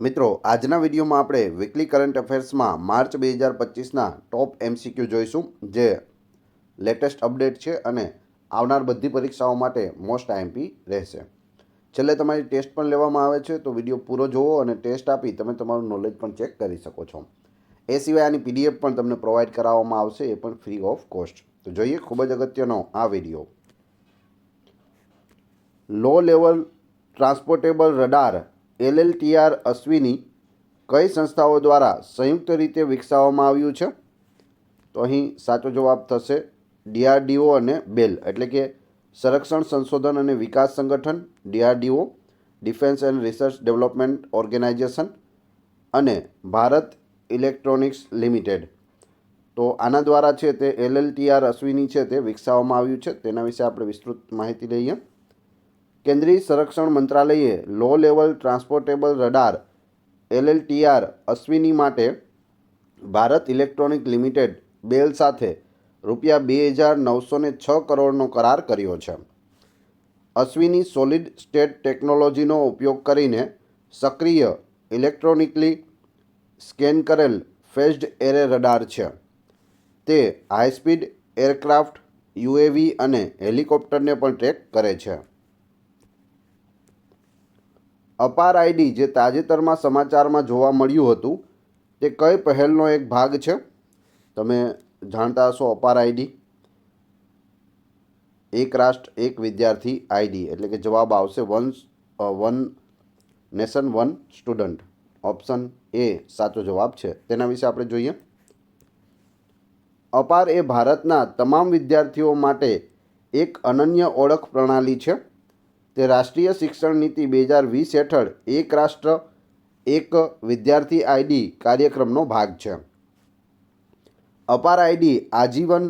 મિત્રો, આજના વિડીયોમાં આપણે વીકલી કરંટ અફેર્સમાં માર્ચ 2025ના ટોપ MCQ જોઈશું, જે લેટેસ્ટ અપડેટ છે અને આવનાર બધી પરીક્ષાઓ માટે મોસ્ટ IMP રહેશે. છેલ્લે તમારી ટેસ્ટ પણ લેવામાં આવે છે, તો વિડીયો પૂરો જોવો અને ટેસ્ટ આપી તમે તમારું નોલેજ પણ ચેક કરી શકો છો. એ સિવાય આની PDF પણ તમને પ્રોવાઈડ કરાવવામાં આવશે, એ પણ ફ્રી ઓફ કોસ્ટ. તો જોઈએ ખૂબ જ અગત્યનો આ video. Low level transportable radar LLTR Ashwini કઈ સંસ્થાઓ દ્વારા સંયુક્ત રીતે વિકસાવવામાં આવ્યું છે? તો અહીં સાચો જવાબ થશે DRDO અને બેલ, એટલે કે સંરક્ષણ સંશોધન અને વિકાસ સંગઠન DRDO, defence and research development organisation અને ભારત ઇલેક્ટ્રોનિક્સ લિમિટેડ. તો આના દ્વારા છે તે LLTR અશ્વિની છે તે વિકસાવવામાં આવ્યું છે. તેના વિશે આપણે વિસ્તૃત માહિતી લઈએ. કેન્દ્રીય સંરક્ષણ મંત્રાલયે low level transportable radar LLTR Ashwini માટે ભારત ઇલેક્ટ્રોનિક લિમિટેડ બેલ સાથે ₹2,906 કરોડનો કરાર કર્યો છે. અશ્વિની સોલિડ સ્ટેટ ટેકનોલોજીનો ઉપયોગ કરીને સક્રિય ઇલેક્ટ્રોનિકલી સ્કેન કરેલ ફેઝડ એરે રડાર છે. તે હાઈસ્પીડ એરક્રાફ્ટ, UAV અને હેલિકોપ્ટરને પણ ટ્રેક કરે છે. અપાર ID, જે તાજેતરમાં સમાચારમાં જોવા મળ્યું હતું, તે કઈ પહેલનો એક ભાગ છે? તમે જાણતા હશો અપાર ID, એક રાષ્ટ્ર એક વિદ્યાર્થી ID, એટલે કે જવાબ આવશે one nation one student. Option A સાચો જવાબ છે. તેના વિશે આપણે જોઈએ. અપાર એ ભારતના તમામ વિદ્યાર્થીઓ માટે એક અનન્ય ઓળખ પ્રણાલી છે. તે રાષ્ટ્રીય શિક્ષણ નીતિ 2020 હેઠળ એક રાષ્ટ્ર એક વિદ્યાર્થી ID કાર્યક્રમનો ભાગ છે. અપાર ID આજીવન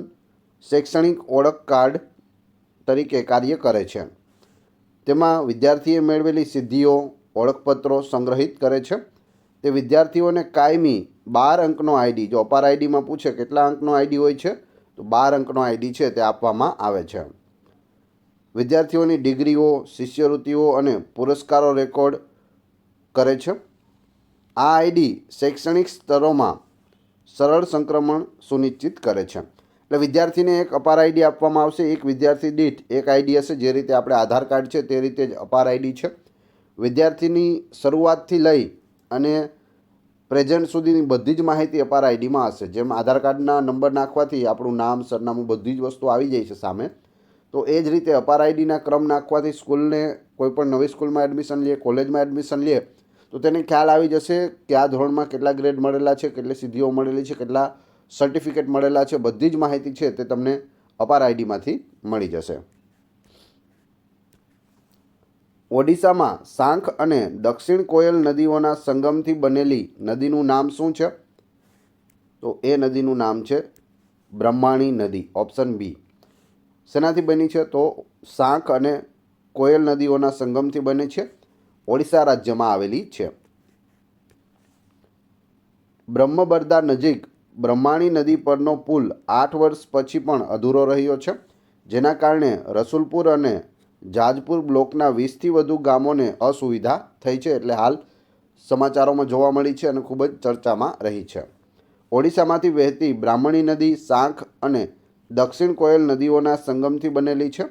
શૈક્ષણિક ઓળખ કાર્ડ તરીકે કાર્ય કરે છે. તેમાં વિદ્યાર્થીએ મેળવેલી સિદ્ધિઓ, ઓળખપત્રો સંગ્રહિત કરે છે. તે વિદ્યાર્થીઓને કાયમી 12 અંકનો ID, જો અપાર IDમાં પૂછે કેટલા અંકનો ID હોય છે, તો 12 અંકનો ID છે તે આપવામાં આવે છે. વિદ્યાર્થીઓની ડિગ્રીઓ, શિષ્યવૃત્તિઓ અને પુરસ્કારો રેકોર્ડ કરે છે. આ ID શૈક્ષણિક સ્તરોમાં સરળ સંક્રમણ સુનિશ્ચિત કરે છે. એટલે વિદ્યાર્થીને એક અપાર ID આપવામાં આવશે. એક વિદ્યાર્થી દીઠ એક ID હશે. જે રીતે આપણે આધાર કાર્ડ છે તે રીતે જ અપાર ID છે. વિદ્યાર્થીની શરૂઆતથી લઈ અને પ્રેઝન્ટ સુધીની બધી જ માહિતી અપાર IDમાં હશે. જેમ આધાર કાર્ડના નંબર નાખવાથી આપણું નામ, સરનામું, બધી જ વસ્તુ આવી જાય છે સામે, તો એ જ રીતે અપાર IDના ક્રમ નાખવાથી સ્કૂલને કોઈપણ નવી સ્કૂલમાં એડમિશન લે, કોલેજમાં એડમિશન લે, તો તેને ખ્યાલ આવી જશે કે આ ધોરણમાં કેટલા ગ્રેડ મળેલા છે, કેટલી સિદ્ધિઓ મળેલી છે, કેટલા સર્ટિફિકેટ મળેલા છે. બધી જ માહિતી છે તે તમને અપાર IDમાંથી મળી જશે. ઓડિશામાં સાંખ અને દક્ષિણ કોયલ નદીઓના સંગમથી બનેલી નદીનું નામ શું છે? તો એ નદીનું નામ છે બ્રહ્માણી નદી. Option B. શેનાથી બની છે? તો સાંખ અને કોયલ નદીઓના સંગમથી બને છે. ઓડિશા રાજ્યમાં આવેલી છે. બ્રહ્મબરદા નજીક બ્રહ્માણી નદી પરનો પુલ 8 વર્ષ પછી પણ અધૂરો રહ્યો છે, જેના કારણે રસુલપુર અને જાજપુર બ્લોકના 20થી વધુ ગામોને અસુવિધા થઈ છે. એટલે હાલ સમાચારોમાં જોવા મળી છે અને ખૂબ જ ચર્ચામાં રહી છે. ઓડિશામાંથી વહેતી બ્રાહ્મણી નદી સાંખ અને દક્ષિણ કોયલ નદીઓના સંગમથી બનેલી છે.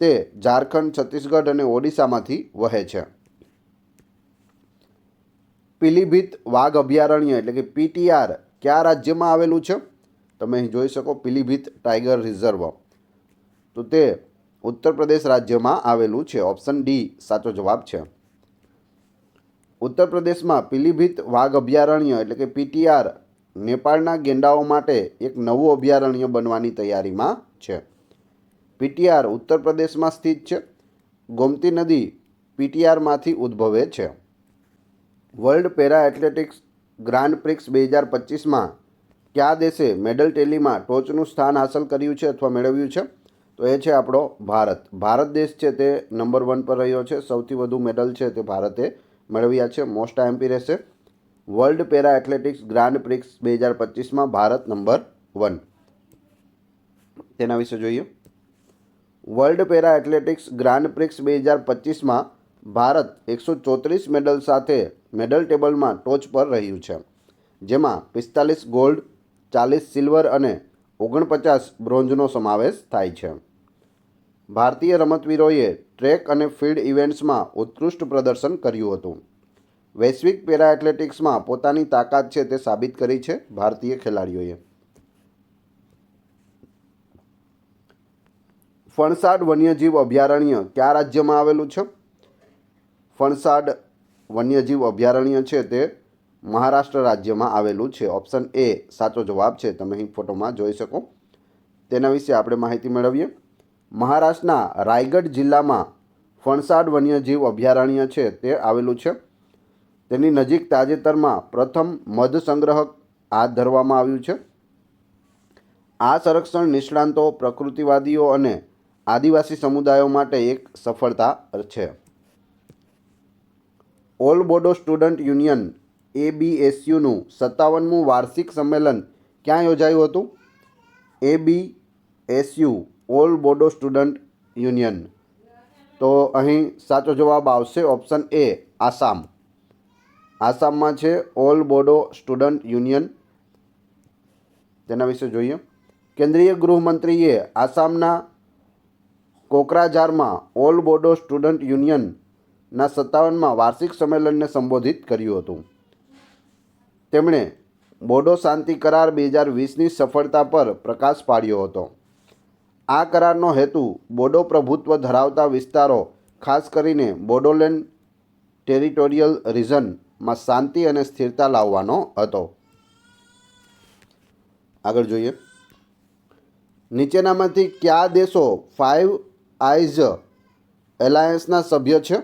તે ઝારખંડ, છત્તીસગઢ અને ઓડિશામાંથી વહે છે. પીલીભીત વાઘ અભયારણ્ય એટલે કે PTR કયા રાજ્યમાં આવેલું છે? તમે અહીં જોઈ શકો પીલીભીત ટાઈગર રિઝર્વ. તો તે ઉત્તર પ્રદેશ રાજ્યમાં આવેલું છે. ઓપ્શન D સાચો જવાબ છે. ઉત્તર પ્રદેશમાં પીલીભીત વાઘ અભયારણ્ય એટલે કે PTR નેપાળના ગેંડાઓ માટે એક નવું અભયારણ્ય બનવાની તૈયારીમાં છે. PTR ઉત્તર પ્રદેશમાં સ્થિત છે. ગોમતી નદી PTRમાંથી ઉદ્ભવે છે. World Para Athletics Grand Prix 2025માં કયા દેશે મેડલ ટેલીમાં ટોચનું સ્થાન હાંસલ કર્યું છે અથવા મેળવ્યું છે? તો એ છે આપણો ભારત. ભારત દેશ છે તે નંબર 1 પર રહ્યો છે. સૌથી વધુ મેડલ છે તે ભારતે મેળવ્યા છે. મોસ્ટ IMP રહેશે. World Para Athletics Grand Prix 2025માં ભારત નંબર 1. તેના વિશે જોઈએ. World Para Athletics Grand Prix 2025માં ભારત 134 મેડલ સાથે મેડલ ટેબલમાં ટોચ પર રહ્યું છે, જેમાં 45 ગોલ્ડ, 40 સિલ્વર અને 49 બ્રોન્ઝનો સમાવેશ થાય છે. ભારતીય રમતવીરોએ ટ્રેક અને ફિલ્ડ ઇવેન્ટ્સમાં ઉત્કૃષ્ટ પ્રદર્શન કર્યું હતું. વૈશ્વિક પેરા એથ્લેટિક્સમાં પોતાની તાકાત છે તે સાબિત કરી છે ભારતીય ખેલાડીઓએ. ફણસાડ વન્યજીવ અભયારણ્ય કયા રાજ્યમાં આવેલું છે? ફણસાડ વન્યજીવ અભયારણ્ય છે તે મહારાષ્ટ્ર રાજ્યમાં આવેલું છે. ઓપ્શન એ સાચો જવાબ છે. તમે અહીં ફોટોમાં જોઈ શકો. તેના વિશે આપણે માહિતી મેળવીએ. મહારાષ્ટ્રના રાયગઢ જિલ્લામાં ફણસાડ વન્યજીવ અભયારણ્ય છે તે આવેલું છે. તેની નજીક તાજેતરમાં પ્રથમ મધ સંગ્રહ હાથ ધરવામાં આવ્યું છે. આ સંરક્ષણ નિષ્ણાંતો, પ્રકૃતિવાદીઓ અને આદિવાસી સમુદાયો માટે એક સફળતા છે. ઓલ બોડો સ્ટુડન્ટ યુનિયન ABSUનું 57મું વાર્ષિક સંમેલન ક્યાં યોજાયું હતું? ABSU all Bodo student union. તો અહીં સાચો જવાબ આવશે ઓપ્શન એ આસામ. આસામમાં છે ઓલ બોડો સ્ટુડન્ટ યુનિયન. તેના વિશે જોઈએ. કેન્દ્રીય ગૃહમંત્રીએ આસામના કોકરાઝારમાં ઓલ બોડો સ્ટુડન્ટ યુનિયનના 57મા વાર્ષિક સંમેલનને સંબોધિત કર્યું હતું. તેમણે બોડો શાંતિ કરાર 2020ની સફળતા પર પ્રકાશ પાડ્યો હતો. આ કરારનો હેતુ બોડો પ્રભુત્વ ધરાવતા વિસ્તારો, ખાસ કરીને બોડોલેન્ડ ટેરિટોરિયલ રિજનમાં શાંતિ અને સ્થિરતા લાવવાનો હતો. આગળ જોઈએ. નીચેનામાંથી કયા દેશો ફાઇવ આઇઝ એલાયન્સના સભ્ય છે?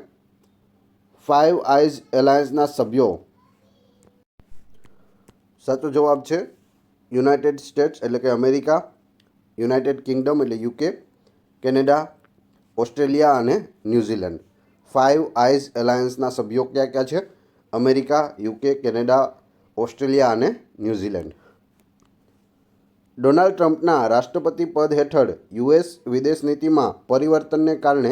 ફાઇવ આઇઝ એલાયન્સના સભ્યો. સાચો જવાબ છે યુનાઇટેડ સ્ટેટ્સ એટલે કે અમેરિકા, યુનાઇટેડ કિંગડમ એટલે UK, કેનેડા, ઓસ્ટ્રેલિયા અને ન્યૂઝીલેન્ડ. ફાઇવ આઇઝ એલાયન્સના સભ્યો કયા કયા છે? અમેરિકા, UK, કેનેડા, ઓસ્ટ્રેલિયા અને ન્યૂઝીલેન્ડ. ડોનાલ્ડ ટ્રમ્પના રાષ્ટ્રપતિ પદ હેઠળ US વિદેશ નીતિમાં પરિવર્તનને કારણે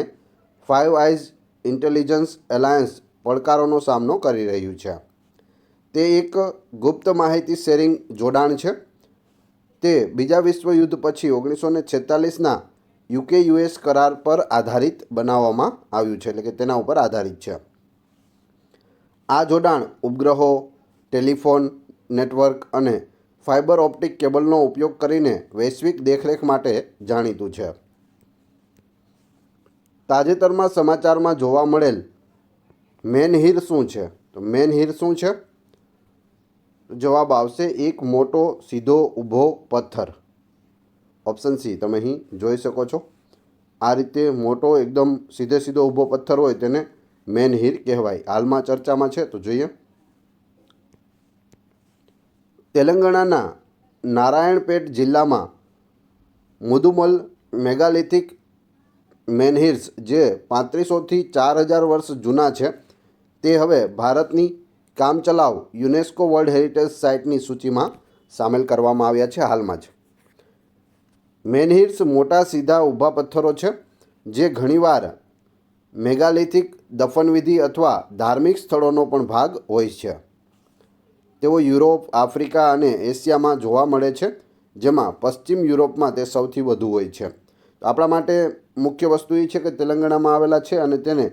ફાઇવ આઇઝ ઇન્ટેલિજન્સ એલાયન્સ પડકારોનો સામનો કરી રહ્યું છે. તે એક ગુપ્ત માહિતી શેરિંગ જોડાણ છે. તે બીજા વિશ્વયુદ્ધ પછી 1946ના UK-US કરાર પર આધારિત બનાવવામાં આવ્યું છે, એટલે કે તેના ઉપર આધારિત છે. આ જોડાણ ઉપગ્રહો, ટેલિફોન નેટવર્ક અને ફાઇબર ઓપ્ટિક કેબલનો ઉપયોગ કરીને વૈશ્વિક દેખરેખ માટે જાણીતું છે. તાજેતરમાં સમાચારમાં જોવા મળેલ મેનહિર શું છે? તો મેનહિર શું છે? જવાબ આવશે એક મોટો સીધો ઊભો પથ્થર. ઓપ્શન સી તમે અહીં જોઈ શકો છો. આ રીતે મોટો એકદમ સીધો ઊભો પથ્થર હોય તેને મેનહિર કહેવાય. હાલમાં ચર્ચામાં છે તો જોઈએ. તેલંગાણાના નારાયણપેટ જિલ્લામાં મુદુમલ મેગાલિથિક મેનહિર્સ જે 3500થી 4000 વર્ષ જૂના છે તે હવે ભારતની કામચલાઉ યુનેસ્કો વર્લ્ડ હેરિટેજ સાઇટની સૂચિમાં સામેલ કરવામાં આવ્યા છે હાલમાં જ. મેનહિર્સ મોટા સીધા ઊભા પથ્થરો છે જે ઘણીવાર મેગાલિથિક દફનવિધિ અથવા ધાર્મિક સ્થળોનો પણ ભાગ હોય છે. તેઓ યુરોપ, આફ્રિકા અને એશિયામાં જોવા મળે છે, જેમાં પશ્ચિમ યુરોપમાં તે સૌથી વધુ હોય છે. આપણા માટે મુખ્ય વસ્તુ એ છે કે તેલંગાણામાં આવેલા છે અને તેને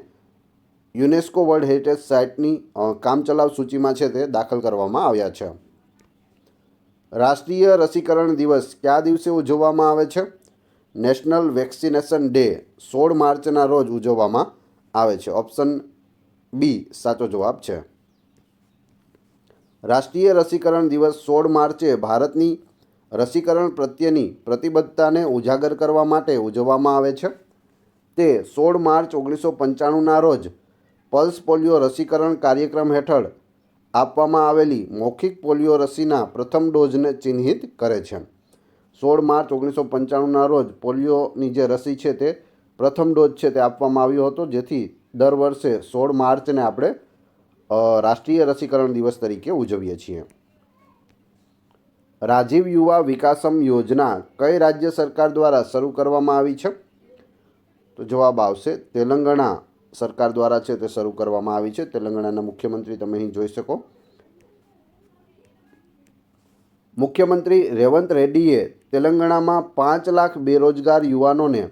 યુનેસ્કો વર્લ્ડ હેરિટેજ સાઇટની કામચલાઉ સૂચિમાં છે તે દાખલ કરવામાં આવ્યા છે. રાષ્ટ્રીય રસીકરણ દિવસ કયા દિવસે ઉજવવામાં આવે છે? નેશનલ વેક્સિનેશન ડે 16 માર્ચના રોજ ઉજવવામાં આવે છે. ઓપ્શન બી સાચો જવાબ છે. રાષ્ટ્રીય રસીકરણ દિવસ 16 માર્ચે ભારતની રસીકરણ પ્રત્યેની પ્રતિબદ્ધતાને ઉજાગર કરવા માટે ઉજવવામાં આવે છે. તે 16 માર્ચ 1995ના રોજ પલ્સ પોલિયો રસીકરણ કાર્યક્રમ હેઠળ આપવામાં આવેલી મૌખિક પોલિયો રસીના પ્રથમ ડોઝને ચિહ્નિત કરે છે. 16 માર્ચ 1995ના રોજ પોલિયોની જે રસી છે તે પ્રથમ ડોઝ છે તે આપવામાં આવ્યો હતો, જેથી દર વર્ષે 16 માર્ચને આપણે રાષ્ટ્રીય રસીકરણ દિવસ તરીકે ઉજવીએ છીએ. રાજીવ યુવા વિકાસમ યોજના કઈ રાજ્ય સરકાર દ્વારા શરૂ કરવામાં આવી છે? તો જવાબ આવશે તેલંગાણા સરકાર દ્વારા છે તે શરૂ કરવામાં આવી છે. તેલંગાણાના મુખ્યમંત્રી તમે અહીં જોઈ શકો. મુખ્યમંત્રી રેવંત રેડ્ડીએ તેલંગાણામાં 5 લાખ બેરોજગાર યુવાનોને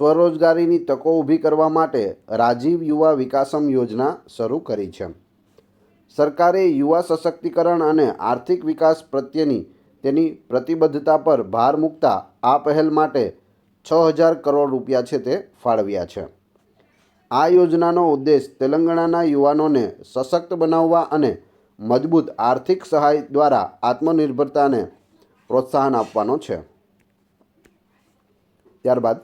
સ્વરોજગારીની તકો ઊભી કરવા માટે રાજીવ યુવા વિકાસમ યોજના શરૂ કરી છે. સરકારે યુવા સશક્તિકરણ અને આર્થિક વિકાસ પ્રત્યેની તેની પ્રતિબદ્ધતા પર ભાર મૂકતા આ પહેલ માટે 6,000 કરોડ રૂપિયા છે તે ફાળવ્યા છે. આ યોજનાનો ઉદ્દેશ તેલંગાણાના યુવાનોને સશક્ત બનાવવા અને મજબૂત આર્થિક સહાય દ્વારા આત્મનિર્ભરતાને પ્રોત્સાહન આપવાનો છે. ત્યારબાદ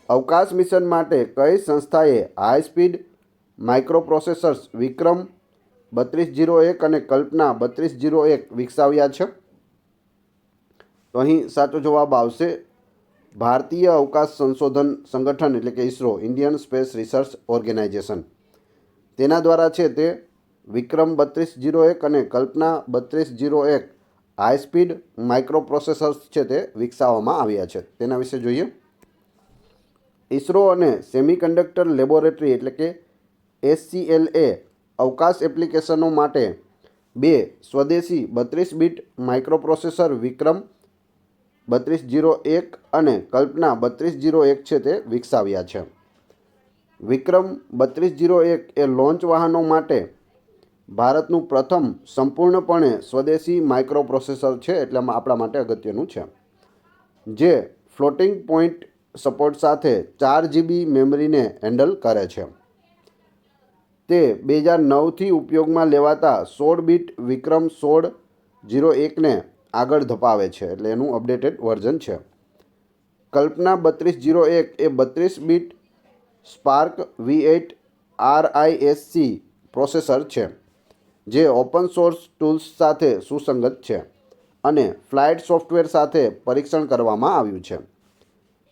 અવકાશ મિશન માટે કઈ સંસ્થાએ હાઈ સ્પીડ માઇક્રોપ્રોસેસર્સ વિક્રમ 3201 અને કલ્પના 3201 વિકસાવ્યા છે? તો અહીં સાચો જવાબ આવશે ભારતીય અવકાશ સંશોધન સંગઠન એટલે કે ISRO, Indian space research organisation. તેના દ્વારા છે તે વિક્રમ 3201 અને કલ્પના 3201 હાઈ સ્પીડ માઇક્રોપ્રોસેસર્સ છે તે વિકસાવવામાં આવ્યા છે. તેના વિશે જોઈએ. ઇસરો અને સેમિકન્ડક્ટર લેબોરેટરી એટલે કે SCLA અવકાશ એપ્લિકેશનો માટે 2 સ્વદેશી 32 બીટ માઇક્રોપ્રોસેસર વિક્રમ 3201 અને કલ્પના 3201 છે તે વિકસાવ્યા છે. વિક્રમ 3201 એ લોન્ચ વાહનો માટે ભારતનું પ્રથમ સંપૂર્ણપણે સ્વદેશી માઇક્રોપ્રોસેસર છે, એટલે આપણા માટે અગત્યનું છે, જે ફ્લોટિંગ પોઈન્ટ સપોર્ટ સાથે 4 GB મેમરીને હેન્ડલ કરે છે. તે 2009થી ઉપયોગમાં લેવાતા 16 બીટ વિક્રમ 1601ને આગળ ધપાવે છે, એટલે એનું અપડેટેડ વર્ઝન છે. કલ્પના 3201 એ 32 bit spark V8 RISC processor છે, જે ઓપન સોર્સ ટૂલ્સ સાથે સુસંગત છે અને ફ્લાઇટ સોફ્ટવેર સાથે પરીક્ષણ કરવામાં આવ્યું છે.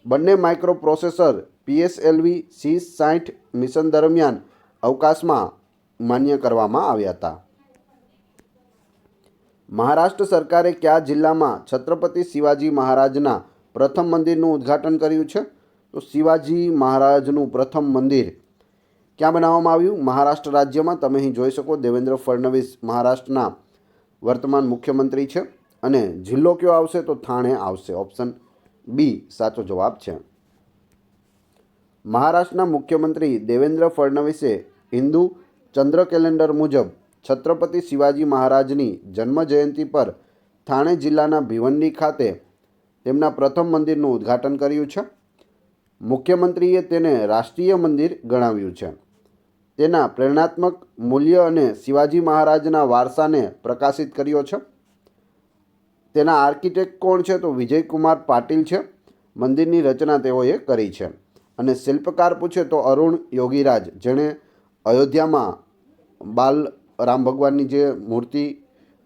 બંને માઇક્રોપ્રોસેસર PSLV C-60 મિશન દરમિયાન અવકાશમાં માન્ય કરવામાં આવ્યા હતા. મહારાષ્ટ્ર સરકારે કયા જિલ્લામાં છત્રપતિ શિવાજી મહારાજના પ્રથમ મંદિરનું ઉદ્ઘાટન કર્યું છે? તો શિવાજી મહારાજનું પ્રથમ મંદિર ક્યાં બનાવવામાં આવ્યું? મહારાષ્ટ્ર રાજ્યમાં. તમે અહીં જોઈ શકો દેવેન્દ્ર ફડણવીસ મહારાષ્ટ્રના વર્તમાન મુખ્યમંત્રી છે અને જિલ્લો કયો આવશે? તો થાણે આવશે. ઓપ્શન બી સાચો જવાબ છે. મહારાષ્ટ્રના મુખ્યમંત્રી દેવેન્દ્ર ફડણવીસે હિન્દુ ચંદ્ર કેલેન્ડર મુજબ છત્રપતિ શિવાજી મહારાજની જન્મ જયંતિ પર થાણે જિલ્લાના ભિવંડી ખાતે તેમના પ્રથમ મંદિરનું ઉદ્ઘાટન કર્યું છે. મુખ્યમંત્રીએ તેને રાષ્ટ્રીય મંદિર ગણાવ્યું છે. તેના પ્રેરણાત્મક મૂલ્ય અને શિવાજી મહારાજના વારસાને પ્રકાશિત કર્યો છે. તેના આર્કિટેક્ટ કોણ છે? તો વિજયકુમાર પાટીલ છે. મંદિરની રચના તેઓએ કરી છે. અને શિલ્પકાર પૂછે તો અરુણ યોગીરાજ, જેણે અયોધ્યામાં બાલ રામ ભગવાનની જે મૂર્તિ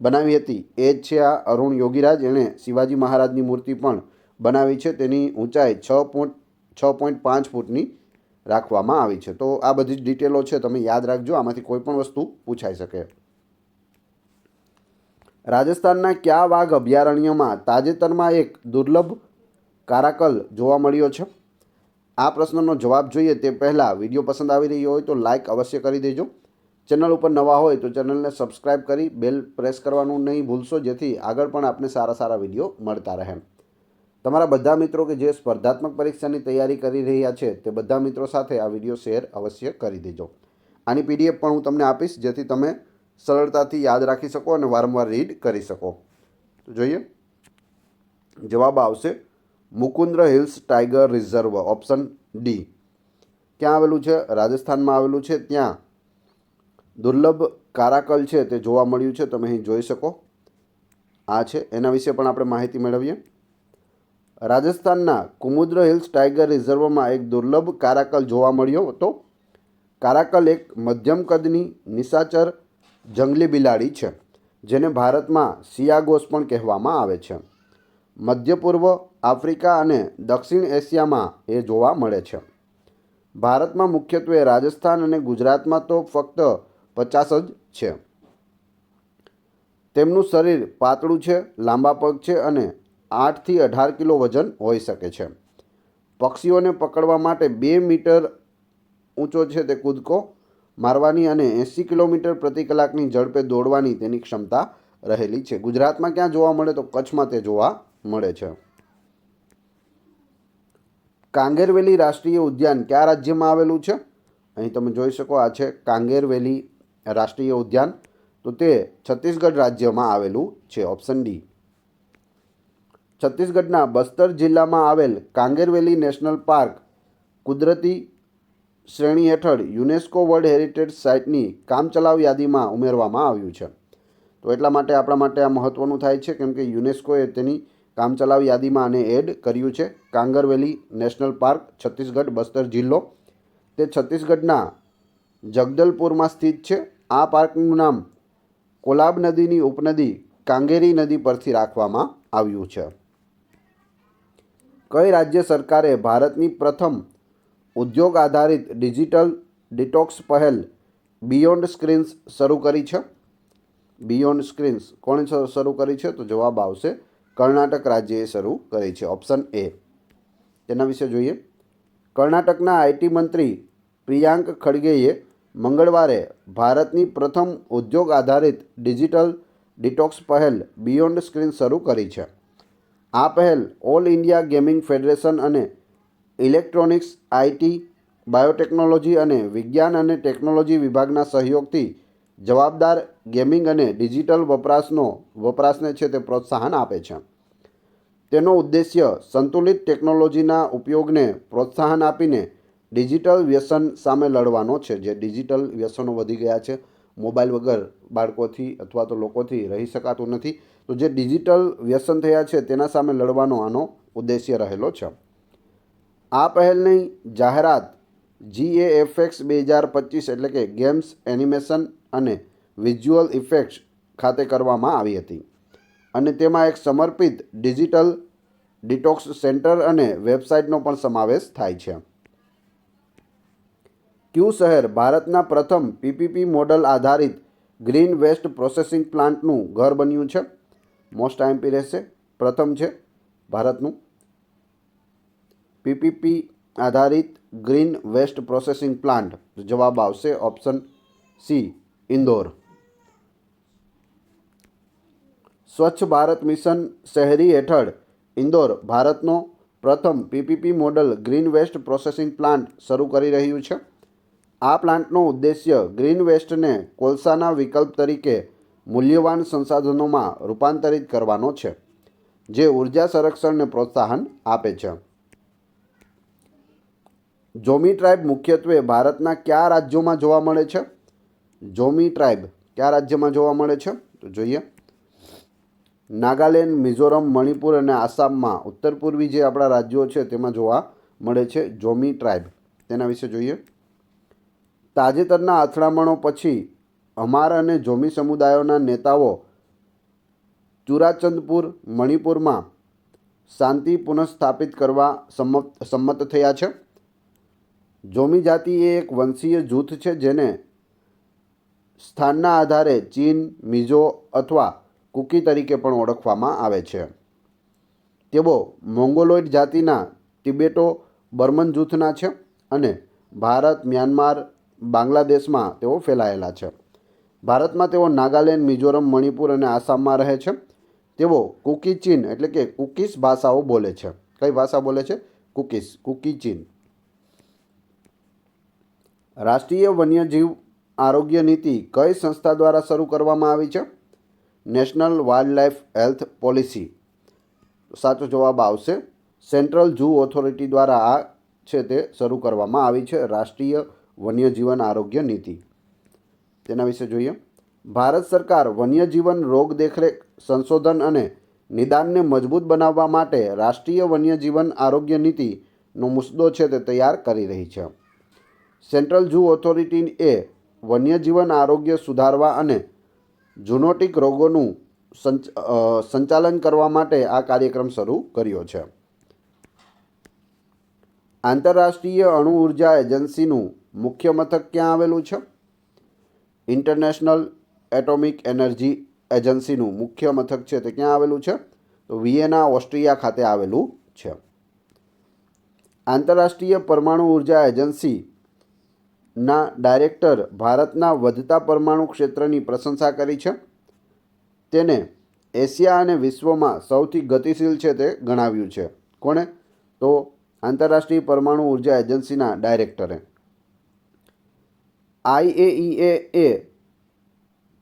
બનાવી હતી એ જ છે આ અરુણ યોગીરાજ. એણે શિવાજી મહારાજની મૂર્તિ પણ બનાવી છે. તેની ઊંચાઈ 6.5 ફૂટની રાખવામાં આવી છે. તો આ બધી જ ડિટેલો છે, તમે યાદ રાખજો, આમાંથી કોઈ પણ વસ્તુ પૂછાઈ શકે. રાજસ્થાનના કયા વાઘ અભયારણ્યમાં તાજેતરમાં એક દુર્લભ કારાકલ જોવા મળ્યો છે? આ પ્રશ્નનો જવાબ જોઈએ તે પહેલાં વિડીયો પસંદ આવી રહ્યો હોય તો લાઇક અવશ્ય કરી દેજો. ચેનલ ઉપર નવા હોય તો ચેનલને સબસ્ક્રાઈબ કરી બેલ પ્રેસ કરવાનું નહીં ભૂલશો, જેથી આગળ પણ આપને સારા સારા વિડીયો મળતા રહે. તમારા બધા મિત્રો કે જે સ્પર્ધાત્મક પરીક્ષાની તૈયારી કરી રહ્યા છે તે બધા મિત્રો સાથે આ વિડીયો શેર અવશ્ય કરી દેજો. આની PDF પણ હું તમને આપીશ, જેથી તમે સરળતાથી યાદ રાખી શકો અને વારંવાર રીડ કરી શકો. તો જોઈએ, જવાબ આવશે Mukundra Hills Tiger Reserve. Option D. ક્યાં આવેલું છે? રાજસ્થાનમાં આવેલું છે. ત્યાં દુર્લભ કારાકલ છે તે જોવા મળ્યું છે. તમે અહીં જોઈ શકો. આ છે, એના વિશે પણ આપણે માહિતી મેળવીએ. રાજસ્થાનના કુમુદ્ર હિલ્સ ટાઈગર રિઝર્વમાં એક દુર્લભ કારાકલ જોવા મળ્યો હતો. કારાકલ એક મધ્યમ કદની નિશાચર જંગલી બિલાડી છે, જેને ભારતમાં સિયાગોસ પણ કહેવામાં આવે છે. મધ્ય પૂર્વ, આફ્રિકા અને દક્ષિણ એશિયામાં એ જોવા મળે છે. ભારતમાં મુખ્યત્વે રાજસ્થાન અને ગુજરાતમાં તો ફક્ત 50 જ છે. તેમનું શરીર પાતળું છે, લાંબા પગ છે અને 8 થી 18 કિલો વજન હોઈ શકે છે. પક્ષીઓને પકડવા માટે 2 મીટર ઊંચો છે તે કૂદકો મારવાની અને 80 કિલોમીટર પ્રતિ કલાકની ઝડપે દોડવાની તેની ક્ષમતા રહેલી છે. ગુજરાતમાં ક્યાં જોવા મળે તો કચ્છમાં તે જોવા મળે છે. કાંગેરવેલી રાષ્ટ્રીય ઉદ્યાન કયા રાજ્યમાં આવેલું છે? અહીં તમે જોઈ શકો આ છે કાંગેરવેલી રાષ્ટ્રીય ઉદ્યાન, તો તે છત્તીસગઢ રાજ્યમાં આવેલું છે. Option D. છત્તીસગઢના બસ્તર જિલ્લામાં આવેલ કાંગેરવેલી નેશનલ પાર્ક કુદરતી શ્રેણી હેઠળ યુનેસ્કો વર્લ્ડ હેરિટેજ સાઇટની કામચલાઉ યાદીમાં ઉમેરવામાં આવ્યું છે. તો એટલા માટે આપણા માટે આ મહત્ત્વનું થાય છે કેમ કે યુનેસ્કોએ તેની કામચલાઉ યાદીમાં આને એડ કર્યું છે. કાંગરવેલી નેશનલ પાર્ક છત્તીસગઢ બસ્તર જિલ્લો તે છત્તીસગઢના જગદલપુરમાં સ્થિત છે. આ પાર્કનું નામ કોલાબ નદીની ઉપનદી કાંગેરી નદી પરથી રાખવામાં આવ્યું છે. કઈ રાજ્ય સરકારે ભારતની પ્રથમ ઉદ્યોગ આધારિત ડિજિટલ ડિટોક્સ પહેલ બિયોન્ડ સ્ક્રીન્સ શરૂ કરી છે? બિયોન્ડ સ્ક્રીન્સ કોણે શરૂ કરી છે? તો જવાબ આવશે કર્ણાટક રાજ્યએ શરૂ કરી છે. Option A. તેના વિશે જોઈએ. કર્ણાટકના આઈટી મંત્રી પ્રિયાંક ખડગેએ મંગળવારે ભારતની પ્રથમ ઉદ્યોગ આધારિત ડિજિટલ ડિટોક્સ પહેલ બિયોન્ડ સ્ક્રીન શરૂ કરી છે. આ પહેલ ઓલ ઇન્ડિયા ગેમિંગ ફેડરેશન અને ઇલેક્ટ્રોનિક્સ, આઈટી, બાયોટેકનોલોજી અને વિજ્ઞાન અને ટેકનોલોજી વિભાગના સહયોગથી જવાબદાર ગેમિંગ અને ડિજિટલ વપરાશને છે તે પ્રોત્સાહન આપે છે. તેનો ઉદ્દેશ્ય સંતુલિત ટેકનોલોજીના ઉપયોગને પ્રોત્સાહન આપીને ડિજિટલ વ્યસન સામે લડવાનો છે. જે ડિજિટલ વ્યસનો વધી ગયા છે, મોબાઈલ વગર બાળકોથી અથવા તો લોકોથી રહી શકાતું નથી, તો જે ડિજિટલ વ્યસન થયા છે તેના સામે લડવાનો આનો ઉદ્દેશ્ય રહેલો છે. આ પહેલની જાહેરાત GAFX 2025 એટલે કે ગેમ્સ, એનિમેશન અને વિઝ્યુઅલ ઇફેક્ટ્સ ખાતે કરવામાં આવી હતી અને તેમાં એક સમર્પિત ડિજિટલ ડિટોક્સ સેન્ટર અને વેબસાઇટનો પણ સમાવેશ થાય છે. ક્યુ શહેર ભારતના પ્રથમ PPP મોડલ આધારિત ગ્રીન વેસ્ટ પ્રોસેસિંગ પ્લાન્ટનું ઘર બન્યું છે? મોસ્ટ આઈએમપી રહેશે. પ્રથમ છે ભારતનું PPP આધારિત ગ્રીન વેસ્ટ પ્રોસેસિંગ પ્લાન્ટ. જવાબ આવશે ઓપ્શન સી, ઇન્દોર. સ્વચ્છ ભારત મિશન શહેરી હેઠળ ઇન્દોર ભારતનો પ્રથમ PPP model green waste processing plant શરૂ કરી રહ્યું છે. આ પ્લાન્ટનો ઉદ્દેશ્ય ગ્રીન વેસ્ટને કોલસાના વિકલ્પ તરીકે મૂલ્યવાન સંસાધનોમાં રૂપાંતરિત કરવાનો છે, જે ઉર્જા સંરક્ષણને પ્રોત્સાહન આપે છે. જોમી ટ્રાઇબ મુખ્યત્વે ભારતના કયા રાજ્યોમાં જોવા મળે છે? જોમી ટ્રાઇબ કયા રાજ્યમાં જોવા મળે છે? તો જોઈએ. નાગાલેન્ડ, મિઝોરમ, મણિપુર અને આસામમાં ઉત્તર પૂર્વી જે આપણા રાજ્યો છે તેમાં જોવા મળે છે જોમી ટ્રાઇબ. તેના વિશે જોઈએ. તાજેતરના અથડામણો પછી હમાર અને જોમી સમુદાયોના નેતાઓ ચુરાચંદપુર, મણિપુરમાં શાંતિ પુનઃસ્થાપિત કરવા સંમત થયા છે. જોમી જાતિ એ એક વંશીય જૂથ છે જેને સ્થાનના આધારે ચીન, મિઝો અથવા કુકી તરીકે પણ ઓળખવામાં આવે છે. તેઓ મોંગોલોઇડ જાતિના તિબેટો બર્મન જૂથના છે અને ભારત, મ્યાનમાર, બાંગ્લાદેશમાં તેઓ ફેલાયેલા છે. ભારતમાં તેઓ નાગાલેન્ડ, મિઝોરમ, મણિપુર અને આસામમાં રહે છે. તેઓ કુકી ચીન એટલે કે કુકીસ ભાષાઓ બોલે છે. કઈ ભાષા બોલે છે? કુકી ચીન. રાષ્ટ્રીય વન્યજીવ આરોગ્ય નીતિ કઈ સંસ્થા દ્વારા શરૂ કરવામાં આવી છે? National wildlife health policy. સાચો જવાબ આવશે સેન્ટ્રલ ઝૂ ઓથોરિટી દ્વારા આ છે તે શરૂ કરવામાં આવી છે રાષ્ટ્રીય વન્યજીવન આરોગ્ય નીતિ. તેના વિશે જોઈએ. ભારત સરકાર વન્યજીવન રોગ દેખરેખ, સંશોધન અને નિદાનને મજબૂત બનાવવા માટે રાષ્ટ્રીય વન્યજીવન આરોગ્ય નીતિનો મુસદ્દો છે તે તૈયાર કરી રહી છે. સેન્ટ્રલ ઝૂ ઓથોરિટી એ વન્યજીવન આરોગ્ય સુધારવા અને ઝૂનોટિક રોગોનું સંચાલન કરવા માટે આ કાર્યક્રમ શરૂ કર્યો છે. આંતરરાષ્ટ્રીય અણુ ઉર્જા એજન્સીનું મુખ્ય મથક ક્યાં આવેલું છે? ઇન્ટરનેશનલ એટોમિક એનર્જી એજન્સીનું મુખ્ય મથક છે તે ક્યાં આવેલું છે? તો વિયેના, ઓસ્ટ્રિયા ખાતે આવેલું છે. આંતરરાષ્ટ્રીય પરમાણુ ઉર્જા એજન્સી ના ડાયરેક્ટર ભારતના વધતા પરમાણુ ક્ષેત્રની પ્રશંસા કરી છે. તેને એશિયા અને વિશ્વમાં સૌથી ગતિશીલ છે તે ગણાવ્યું છે. કોણે? તો આંતરરાષ્ટ્રીય પરમાણુ ઉર્જા એજન્સીના ડાયરેક્ટરે. IAEA એ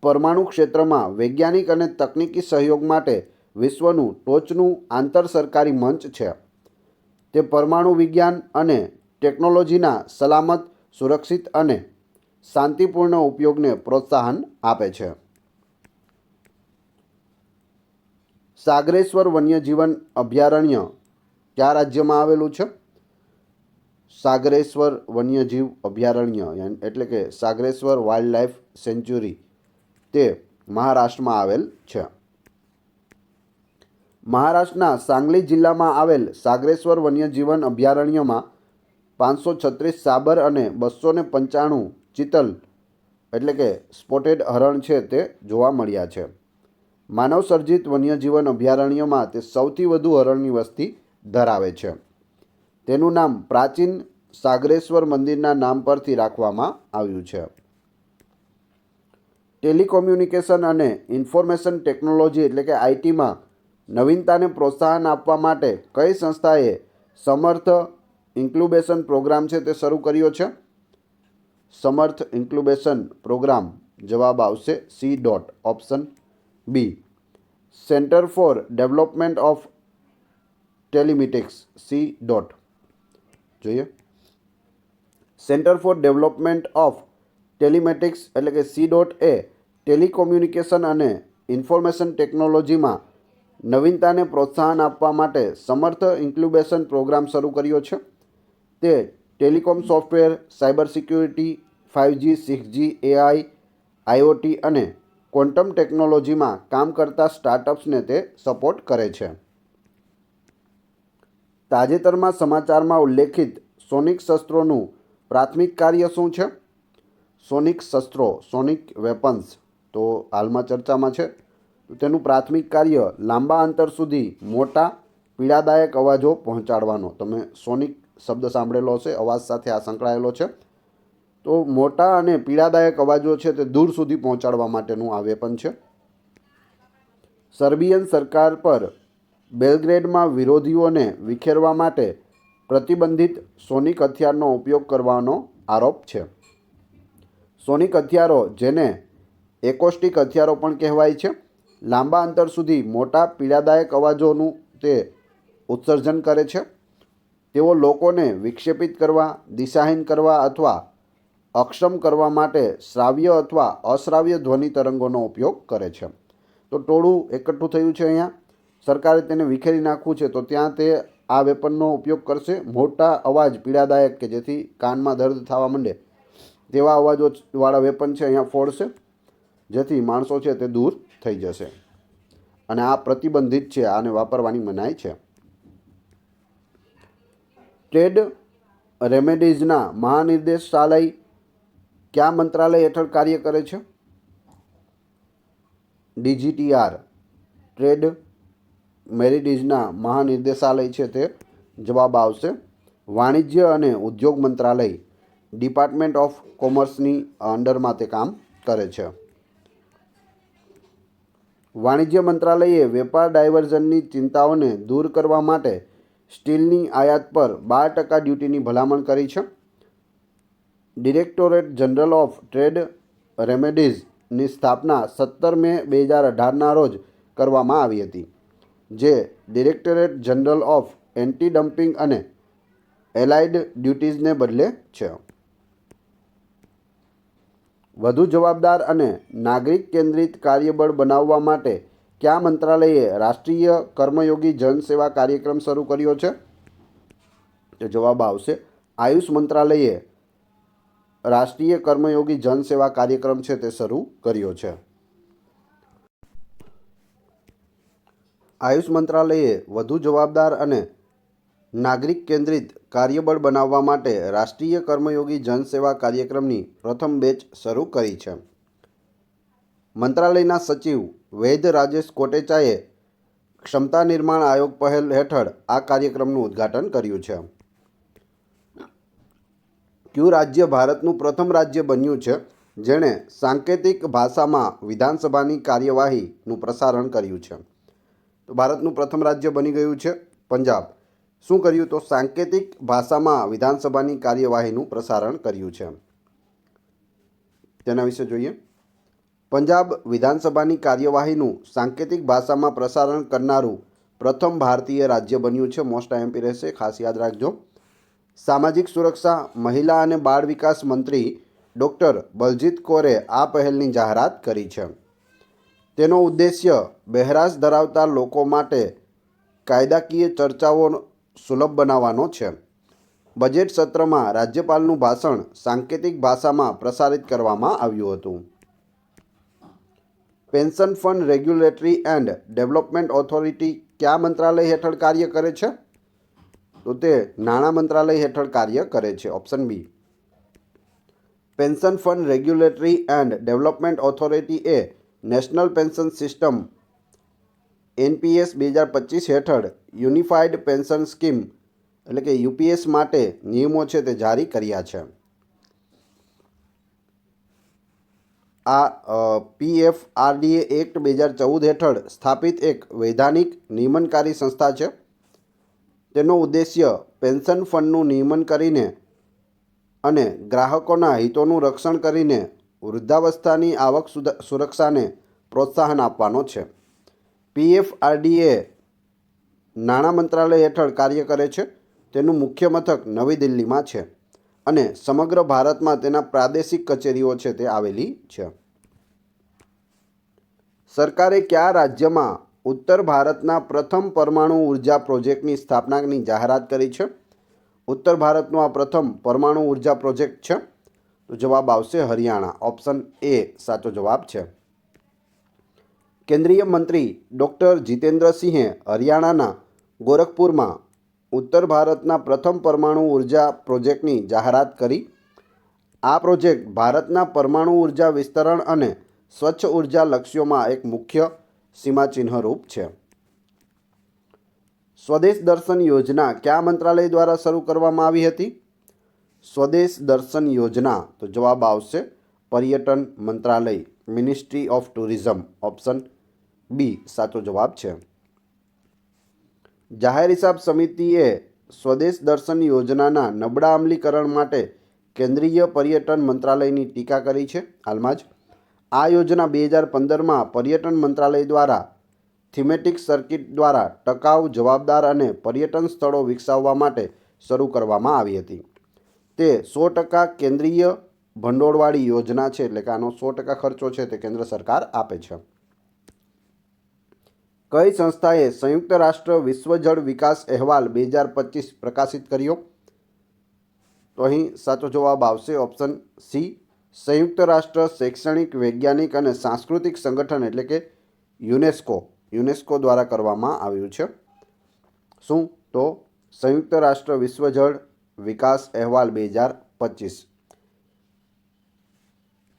પરમાણુ ક્ષેત્રમાં વૈજ્ઞાનિક અને તકનીકી સહયોગ માટે વિશ્વનું ટોચનું આંતરસરકારી મંચ છે. તે પરમાણુ વિજ્ઞાન અને ટેકનોલોજીના સલામત, સુરક્ષિત અને શાંતિપૂર્ણ ઉપયોગને પ્રોત્સાહન આપે છે. સાગરેશ્વર વન્યજીવન અભયારણ્ય કયા રાજ્યમાં આવેલું છે? સાગરેશ્વર વન્યજીવ અભયારણ્ય એટલે કે સાગરેશ્વર વાઇલ્ડ લાઇફ સેન્ચ્યુરી તે મહારાષ્ટ્રમાં આવેલ છે. મહારાષ્ટ્રના સાંગલી જિલ્લામાં આવેલ સાગરેશ્વર વન્યજીવન અભયારણ્યમાં 536 સાબર અને 295 ચિતલ એટલે કે સ્પોટેડ હરણ છે તે જોવા મળ્યા છે. માનવસર્જિત વન્યજીવન અભયારણ્યમાં તે સૌથી વધુ હરણની વસ્તી ધરાવે છે. તેનું નામ પ્રાચીન સાગરેશ્વર મંદિરના નામ પરથી રાખવામાં આવ્યું છે. ટેલિકોમ્યુનિકેશન અને ઇન્ફોર્મેશન ટેકનોલોજી એટલે કે આઈટીમાં નવીનતાને પ્રોત્સાહન આપવા માટે કઈ સંસ્થાએ સમર્થ ઇન્ક્યુબેશન પ્રોગ્રામ છે તે શરૂ કર્યો છે? સમર્થ ઇન્ક્યુબેશન પ્રોગ્રામ જવાબ આવશે C. Option B. Centre for Development of Telematics C. જોઈએ. Centre for Development of Telematics એટલે કે C. એ ટેલિકોમ્યુનિકેશન અને ઇન્ફોર્મેશન ટેકનોલોજીમાં નવીનતાને પ્રોત્સાહન આપવા માટે સમર્થ ઇન્ક્યુબેશન પ્રોગ્રામ શરૂ કર્યો છે. તે telecom software, cyber security, 5G, 6G, AI, IoT અને ક્વોન્ટમ ટેકનોલોજીમાં કામ કરતા સ્ટાર્ટઅપ્સને તે સપોર્ટ કરે છે. તાજેતરમાં સમાચારમાં ઉલ્લેખિત સોનિક શસ્ત્રોનું પ્રાથમિક કાર્ય શું છે? સોનિક શસ્ત્રો, સોનિક વેપન્સ તો હાલમાં ચર્ચામાં છે. તેનું પ્રાથમિક કાર્ય લાંબા અંતર સુધી મોટા પીડાદાયક અવાજો પહોંચાડવાનો. તમે સોનિક શબ્દ સાંભળેલો હશે, અવાજ સાથે આ સંકળાયેલો છે. તો મોટા અને પીડાદાયક અવાજો છે તે દૂર સુધી પહોંચાડવા માટેનું આ વેપન છે. સર્બિયન સરકાર પર બેલગ્રેડમાં વિરોધીઓને વિખેરવા માટે પ્રતિબંધિત સોનિક હથિયારનો ઉપયોગ કરવાનો આરોપ છે. સોનિક હથિયારો, જેને એકોસ્ટિક હથિયારો પણ કહેવાય છે, લાંબા અંતર સુધી મોટા પીડાદાયક અવાજોનું તે ઉત્સર્જન કરે છે. તેઓ લોકોને વિક્ષેપિત કરવા, દિશાહીન કરવા અથવા અક્ષમ કરવા માટે શ્રાવ્ય અથવા અશ્રાવ્ય ધ્વનિ તરંગોનો ઉપયોગ કરે છે. તો ટોળું એકઠું થયું છે અહીંયા, સરકારે તેને વિખેરી નાખવું છે, તો ત્યાં તે આ વેપનનો ઉપયોગ કરશે. મોટા અવાજ પીડાદાયક કે જેથી કાનમાં દર્દ થવા માંડે તેવા અવાજોવાળા વેપન છે અહીંયા ફોડશે, જેથી માણસો છે તે દૂર થઈ જશે. અને આ પ્રતિબંધિત છે, આને વાપરવાની મનાઈ છે. ટ્રેડ રેમેડીઝના મહાનિર્દેશાલય કયા મંત્રાલય હેઠળ કાર્ય કરે છે? DGTR ટ્રેડ મેરિડીઝના મહાનિર્દેશાલય છે તે જવાબ આવશે વાણિજ્ય અને ઉદ્યોગ મંત્રાલય, ડિપાર્ટમેન્ટ ઓફ કોમર્સની અંડરમાં તે કામ કરે છે. વાણિજ્ય મંત્રાલયે વેપાર ડાયવર્ઝનની ચિંતાઓને દૂર કરવા માટે સ્ટીલની આયાત પર 12% ડ્યુટીની ભલામણ કરી છે. ડિરેક્ટોરેટ જનરલ ઓફ ટ્રેડ રેમેડીઝની સ્થાપના 17 મે 2018ના રોજ કરવામાં આવી હતી, જે directorate general of anti dumping અને એલાઇડ ડ્યુટીઝને બદલે છે. વધુ જવાબદાર અને નાગરિક કેન્દ્રિત કાર્યબળ બનાવવા માટે કયા મંત્રાલયે રાષ્ટ્રીય કર્મયોગી જન સેવા કાર્યક્રમ શરૂ કર્યો છે? તો જવાબ આવશે આયુષ મંત્રાલયે રાષ્ટ્રીય કર્મયોગી જન સેવા કાર્યક્રમ છે તે શરૂ કર્યો છે. આયુષ મંત્રાલયે વધુ જવાબદાર અને નાગરિક કેન્દ્રિત કાર્યબળ બનાવવા માટે રાષ્ટ્રીય કર્મયોગી જન સેવા કાર્યક્રમની પ્રથમ બેચ શરૂ કરી છે. મંત્રાલયના સચિવ વૈદ રાજેશ કોટેચાએ ક્ષમતા નિર્માણ આયોગ પહેલ હેઠળ આ કાર્યક્રમનું ઉદ્ઘાટન કર્યું છે. કયું રાજ્ય ભારતનું પ્રથમ રાજ્ય બન્યું છે જેણે સાંકેતિક ભાષામાં વિધાનસભાની કાર્યવાહીનું પ્રસારણ કર્યું છે? તો ભારતનું પ્રથમ રાજ્ય બની ગયું છે પંજાબ. શું કર્યું? તો સાંકેતિક ભાષામાં વિધાનસભાની કાર્યવાહીનું પ્રસારણ કર્યું છે. તેના વિશે જોઈએ. પંજાબ વિધાનસભાની કાર્યવાહીનું સાંકેતિક ભાષામાં પ્રસારણ કરનારું પ્રથમ ભારતીય રાજ્ય બન્યું છે. મોસ્ટ આઈએમપી રહેશે, ખાસ યાદ રાખજો. સામાજિક સુરક્ષા, મહિલા અને બાળ વિકાસ મંત્રી ડૉક્ટર બલજીત કૌરે આ પહેલની જાહેરાત કરી છે. તેનો ઉદ્દેશ્ય બહેરાશ ધરાવતા લોકો માટે કાયદાકીય ચર્ચાઓ સુલભ બનાવવાનો છે. બજેટ સત્રમાં રાજ્યપાલનું ભાષણ સાંકેતિક ભાષામાં પ્રસારિત કરવામાં આવ્યું હતું. Pension fund regulatory and development authority કયા મંત્રાલય હેઠળ કાર્ય કરે છે? તો તે નાણાં મંત્રાલય હેઠળ કાર્ય કરે છે. Option B. Pension fund regulatory and development authority એ નેશનલ પેન્શન સિસ્ટમ NPS 2025 હેઠળ યુનિફાઈડ પેન્શન સ્કીમ એટલે કે UPS માટે નિયમો છે તે જારી કર્યા છે. આ PFRDA એક્ટ 2014 હેઠળ સ્થાપિત એક વૈધાનિક નિયમનકારી સંસ્થા છે. તેનો ઉદ્દેશ્ય પેન્શન ફંડનું નિયમન કરીને અને ગ્રાહકોના હિતોનું રક્ષણ કરીને વૃદ્ધાવસ્થાની આવક સુરક્ષાને પ્રોત્સાહન આપવાનો છે. PFRDA નાણાં મંત્રાલય હેઠળ કાર્ય કરે છે. તેનું મુખ્ય મથક નવી દિલ્હીમાં છે અને સમગ્ર ભારતમાં તેના પ્રાદેશિક કચેરીઓ છે તે આવેલી છે. સરકારે કયા રાજ્યમાં ઉત્તર ભારતના પ્રથમ પરમાણુ ઉર્જા પ્રોજેક્ટની સ્થાપનાની જાહેરાત કરી છે? ઉત્તર ભારતનો આ પ્રથમ પરમાણુ ઉર્જા પ્રોજેક્ટ છે. તો જવાબ આવશે હરિયાણા. ઓપ્શન એ સાચો જવાબ છે. કેન્દ્રીય મંત્રી ડૉક્ટર જીતેન્દ્રસિંહે હરિયાણાના ગોરખપુરમાં ઉત્તર ભારતના પ્રથમ પરમાણુ ઉર્જા પ્રોજેક્ટની જાહેરાત કરી. આ પ્રોજેક્ટ ભારતના પરમાણુ ઉર્જા વિસ્તરણ અને સ્વચ્છ ઉર્જા લક્ષ્યોમાં એક મુખ્ય સીમાચિહ્નરૂપ છે. સ્વદેશ દર્શન યોજના કયા મંત્રાલય દ્વારા શરૂ કરવામાં આવી હતી? સ્વદેશ દર્શન યોજના તો જવાબ આવશે પર્યટન મંત્રાલય, ministry of tourism. Option B સાચો જવાબ છે. જાહેર હિસાબ સમિતિએ સ્વદેશ દર્શન યોજનાના નબળા અમલીકરણ માટે કેન્દ્રીય પર્યટન મંત્રાલયની ટીકા કરી છે. હાલમાં જ આ યોજના 2015માં પર્યટન મંત્રાલય દ્વારા થીમેટિક સર્કિટ દ્વારા ટકાઉ, જવાબદાર અને પર્યટન સ્થળો વિકસાવવા માટે શરૂ કરવામાં આવી હતી. તે 100% કેન્દ્રીય ભંડોળવાળી યોજના છે, એટલે કે આનો 100% ખર્ચો છે તે કેન્દ્ર સરકાર આપે છે. કઈ સંસ્થાએ સંયુક્ત રાષ્ટ્ર વિશ્વ જળ વિકાસ અહેવાલ 2025 પ્રકાશિત કર્યો? તો અહીં સાચો જવાબ આવશે ઓપ્શન સી. સંયુક્ત રાષ્ટ્ર શૈક્ષણિક, વૈજ્ઞાનિક અને સાંસ્કૃતિક સંગઠન એટલે કે યુનેસ્કો દ્વારા કરવામાં આવ્યું છે. શું? તો સંયુક્ત રાષ્ટ્ર વિશ્વ જળ વિકાસ અહેવાલ 2025.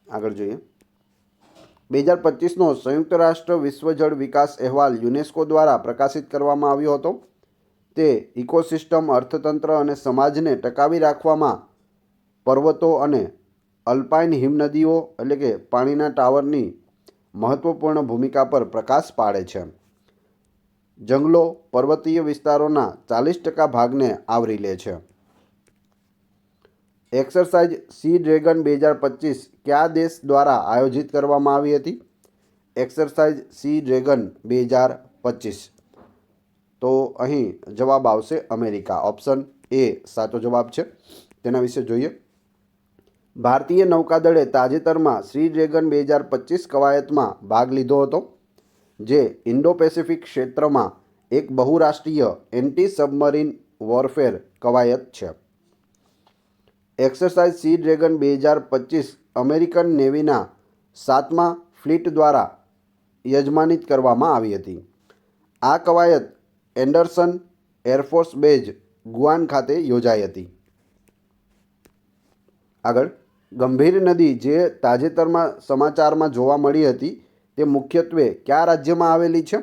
આગળ જોઈએ. 2025નો સંયુક્ત રાષ્ટ્ર વિશ્વ જળ વિકાસ અહેવાલ યુનેસ્કો દ્વારા પ્રકાશિત કરવામાં આવ્યો હતો. તે ઇકોસિસ્ટમ, અર્થતંત્ર અને સમાજને ટકાવી રાખવામાં પર્વતો અને અલ્પાઇન હિમનદીઓ એટલે કે પાણીના ટાવરની મહત્વપૂર્ણ ભૂમિકા પર પ્રકાશ પાડે છે. જંગલો પર્વતીય વિસ્તારોના 40% ભાગને આવરી લે છે. એક્સરસાઇઝ સી ડ્રેગન 2025 કયા દેશ દ્વારા આયોજિત કરવામાં આવી હતી? એક્સરસાઇઝ સી ડ્રેગન 2025 તો અહીં જવાબ આવશે અમેરિકા. ઓપ્શન એ સાચો જવાબ છે. તેના વિશે જોઈએ. ભારતીય નૌકાદળે તાજેતરમાં સી ડ્રેગન 2025 કવાયતમાં ભાગ લીધો હતો, જે ઇન્ડો પેસિફિક ક્ષેત્રમાં એક બહુરાષ્ટ્રીય એન્ટી સબમરીન વોરફેર કવાયત છે. એક્સરસાઇઝ સી ડ્રેગન 2025 અમેરિકન નેવીના 7મા ફ્લીટ દ્વારા યજમાનિત કરવામાં આવી હતી. આ કવાયત એન્ડરસન એરફોર્સ બેઝ, ગુઆન ખાતે યોજાઈ હતી. આગળ, ગંભીર નદી જે તાજેતરમાં સમાચારમાં જોવા મળી હતી તે મુખ્યત્વે કયા રાજ્યમાં આવેલી છે?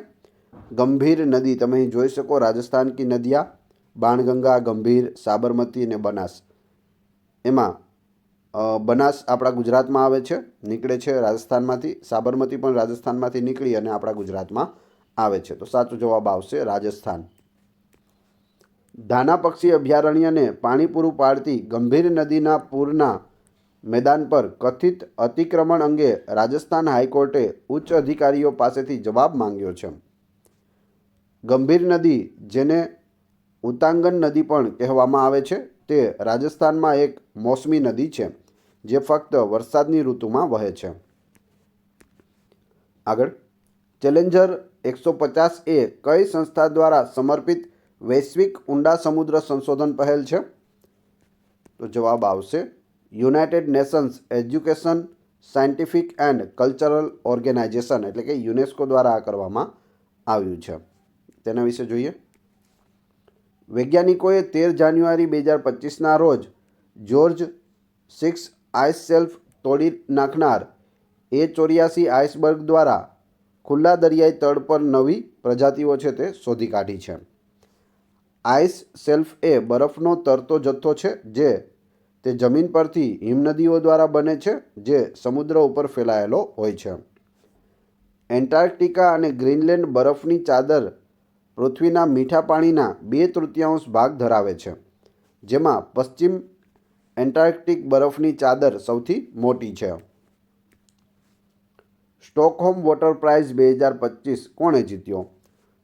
ગંભીર નદી તમે અહીં જોઈ શકો, રાજસ્થાન કી નદિયા બાણગંગા, ગંભીર, સાબરમતી અને બનાસ. એમાં બનાસ આપણા ગુજરાતમાં આવે છે, નીકળે છે રાજસ્થાનમાંથી. સાબરમતી પણ રાજસ્થાનમાંથી નીકળી અને આપણા ગુજરાતમાં આવે છે. તો સાચો જવાબ આવશે રાજસ્થાન. ધાના પક્ષી અભયારણ્યને પાણી પૂરું પાડતી ગંભીર નદીના પૂરના મેદાન પર કથિત અતિક્રમણ અંગે રાજસ્થાન હાઈકોર્ટે ઉચ્ચ અધિકારીઓ પાસેથી જવાબ માંગ્યો છે. ગંભીર નદી, જેને ઉતાંગન નદી પણ કહેવામાં આવે છે, તે રાજસ્થાનમાં એક મોસમી નદી છે જે ફક્ત વરસાદની ઋતુમાં વહે છે. આગળ, ચેલેન્જર 150 એ કઈ સંસ્થા દ્વારા સમર્પિત વૈશ્વિક ઊંડા સમુદ્ર સંશોધન પહેલ છે? તો જવાબ આવશે United Nations education, scientific and cultural organisation, એટલે કે યુનેસ્કો દ્વારા આ કરવામાં આવ્યું છે. તેના વિશે જોઈએ. વૈજ્ઞાનિકોએ 13 જાન્યુઆરી 2025ના રોજ જ્યોર્જ 6 આઇસ શેલ્ફ તોડી નાખનાર A84 આઇસબર્ગ દ્વારા ખુલ્લા દરિયાઈ તળ પર નવી પ્રજાતિઓ છે તે શોધી કાઢી છે. આઇસ શેલ્ફ એ બરફનો તરતો જથ્થો છે જે તે જમીન પરથી હિમનદીઓ દ્વારા બને છે જે સમુદ્ર ઉપર ફેલાયેલો હોય છે. એન્ટાર્કટિકા અને ગ્રીનલેન્ડ બરફની ચાદર પૃથ્વીના મીઠા પાણીના 2/3 ભાગ ધરાવે છે, જેમાં પશ્ચિમ એન્ટાર્કટિક બરફની ચાદર સૌથી મોટી છે. સ્ટોકહોમ વોટર પ્રાઇઝ 2025 કોણે જીત્યો?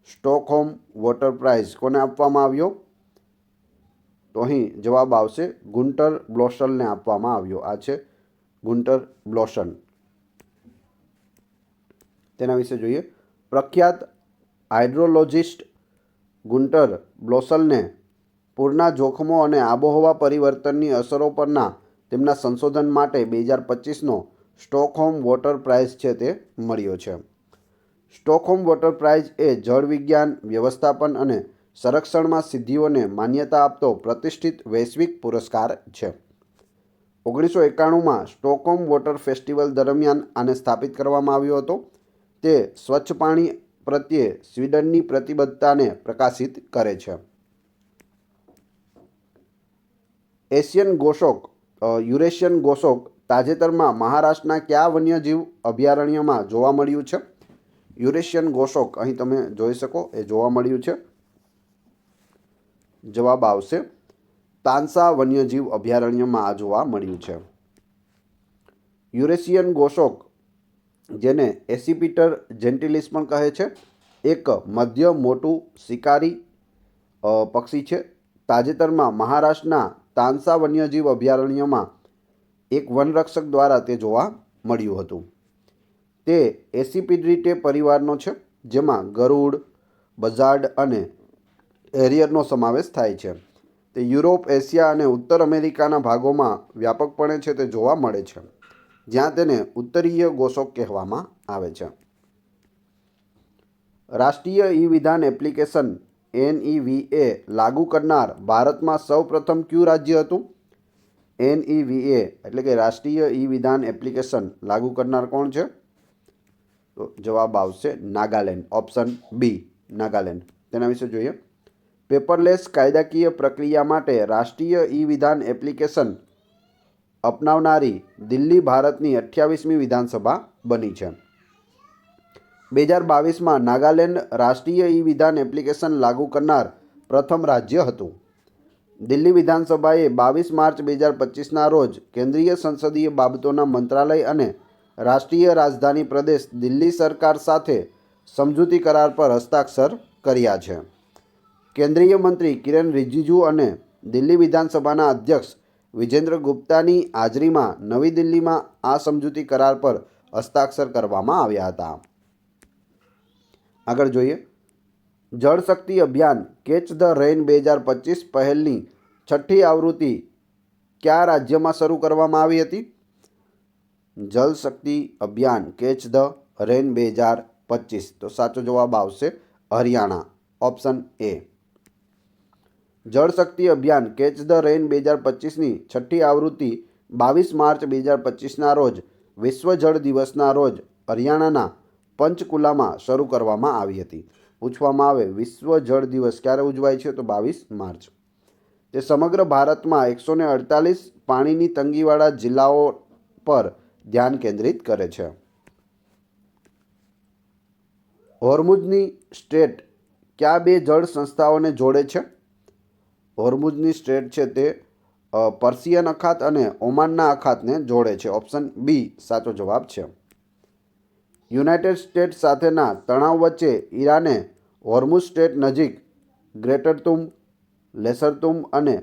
સ્ટોકહોમ વોટર પ્રાઇઝ કોને આપવામાં આવ્યો? તો અહીં જવાબ આવશે ગુન્ટર બ્લોસલને આપવામાં આવ્યો. આ છે ગુન્ટર બ્લોસન. તેના વિશે જોઈએ. પ્રખ્યાત હાઇડ્રોલોજિસ્ટ ગુન્ટર બ્લોસલને પૂરના જોખમો અને આબોહવા પરિવર્તનની અસરો પરના તેમના સંશોધન માટે 2025નો સ્ટોકહોમ વોટર પ્રાઇઝ છે તે મળ્યો છે. સ્ટોકહોમ વોટર પ્રાઇઝ એ જળ વિજ્ઞાન, વ્યવસ્થાપન અને સંરક્ષણમાં સિદ્ધિઓને માન્યતા આપતો પ્રતિષ્ઠિત વૈશ્વિક પુરસ્કાર છે. 1991માં સ્ટોકહોમ વોટર ફેસ્ટિવલ દરમિયાન આને સ્થાપિત કરવામાં આવ્યો હતો. તે સ્વચ્છ પાણી પ્રત્યે સ્વીડનની પ્રતિબદ્ધતાને પ્રકાશિત કરે છે. યુરેશિયન ગોશોક તાજેતરમાં મહારાષ્ટ્રના કયા વન્યજીવ અભયારણ્યમાં જોવા મળ્યું છે? યુરેશિયન ગોશોક અહીં તમે જોઈ શકો એ જોવા મળ્યું છે. જવાબ આવશે તાનસા વન્યજીવ અભયારણ્યમાં આ જોવા મળ્યું છે. યુરેશિયન ગોશોક, જેને એસિપિટર જેન્ટિલિસ પણ કહે છે, એક મધ્ય મોટું શિકારી પક્ષી છે. તાજેતરમાં મહારાષ્ટ્રના તાનસા વન્યજીવ અભયારણ્યમાં એક વનરક્ષક દ્વારા તે જોવા મળ્યું હતું. તે એસિપિડ્રીટે પરિવારનો છે, જેમાં ગરુડ, બઝાર્ડ અને હેરિયરનો સમાવેશ થાય છે. તે યુરોપ, એશિયા અને ઉત્તર અમેરિકાના ભાગોમાં વ્યાપકપણે છે તે જોવા મળે છે, જ્યાં તેને ઉત્તરીય ગોશોક કહેવામાં આવે છે. રાષ્ટ્રીય ઈ-વિધાન એપ્લિકેશન NEVA લાગુ કરનાર ભારતમાં સૌપ્રથમ કયું રાજ્ય હતું? NEVA એટલે કે રાષ્ટ્રીય ઈ-વિધાન એપ્લિકેશન લાગુ કરનાર કોણ છે? તો જવાબ આવશે નાગાલેન્ડ. Option B, Nagaland. તેના વિશે જોઈએ. પેપરલેસ કાયદાકીય પ્રક્રિયા માટે રાષ્ટ્રીય ઈ-વિધાન એપ્લિકેશન અપનાવનારી દિલ્હી ભારતની 28મી વિધાનસભા બની છે. 2022માં નાગાલેન્ડ રાષ્ટ્રીય ઈ-વિધાન એપ્લિકેશન લાગુ કરનાર પ્રથમ રાજ્ય હતું. દિલ્હી વિધાનસભાએ 22 માર્ચ 2025ના રોજ કેન્દ્રીય સંસદીય બાબતોના મંત્રાલય અને રાષ્ટ્રીય રાજધાની પ્રદેશ દિલ્હી સરકાર સાથે સમજૂતી કરાર પર હસ્તાક્ષર કર્યા છે. કેન્દ્રીય મંત્રી કિરેન રિજિજુ અને દિલ્હી વિધાનસભાના અધ્યક્ષ વિજેન્દ્ર ગુપ્તાની હાજરીમાં નવી દિલ્હીમાં આ સમજૂતી કરાર પર હસ્તાક્ષર કરવામાં આવ્યા હતા. આગળ જોઈએ. જળ શક્તિ અભિયાન કેચ ધ રેઇન 2025 પહેલની 6ઠ્ઠી આવૃત્તિ કયા રાજ્યમાં શરૂ કરવામાં આવી હતી? જળ શક્તિ અભિયાન કેચ ધ રેઇન 2025. તો સાચો જવાબ આવશે હરિયાણા. Option A. જળ શક્તિ અભિયાન કેચ ધ રેઇન 2025ની 6ઠ્ઠી આવૃત્તિ 22 માર્ચ 2025ના રોજ વિશ્વ જળ દિવસના રોજ હરિયાણાના પંચકુલામાં શરૂ કરવામાં આવી હતી. પૂછવામાં આવે વિશ્વ જળ દિવસ ક્યારે ઉજવાય છે? તો 22 માર્ચ. તે સમગ્ર ભારતમાં 148 પાણીની તંગીવાળા જિલ્લાઓ પર ધ્યાન કેન્દ્રિત કરે છે. હોર્મુઝની સ્ટ્રેટ કયા બે જળ સંસ્થાઓને જોડે છે? હોર્મુઝની સ્ટ્રેટ છે તે પર્શિયન અખાત અને ઓમાનના અખાતને જોડે છે. ઓપ્શન બી સાચો જવાબ છે. યુનાઇટેડ સ્ટેટ્સ સાથેના તણાવ વચ્ચે ઈરાને હોર્મુઝ સ્ટ્રેટ નજીક ગ્રેટર તુમ, લેસર તુમ અને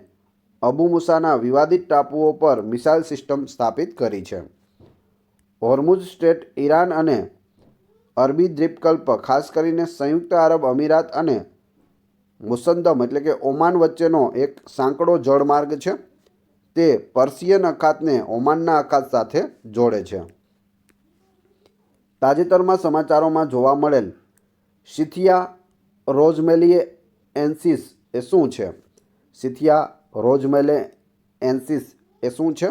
અબુ મુસાના વિવાદિત ટાપુઓ પર મિસાઇલ સિસ્ટમ સ્થાપિત કરી છે. હોર્મુઝ સ્ટ્રેટ ઈરાન અને અરબી દ્વીપકલ્પ, ખાસ કરીને સંયુક્ત આરબ અમીરાત અને મુસદ્દમ એટલે કે ઓમાન વચ્ચેનો એક સાંકડો જળમાર્ગ છે. તે પર્શિયન અખાતને ઓમાનના અખાત સાથે જોડે છે. તાજેતરમાં સમાચારોમાં જોવા મળેલ સિથિયા રોઝમેલિએન્સિસ એ શું છે? સિથિયા રોઝમેલિએન્સિસ એ શું છે?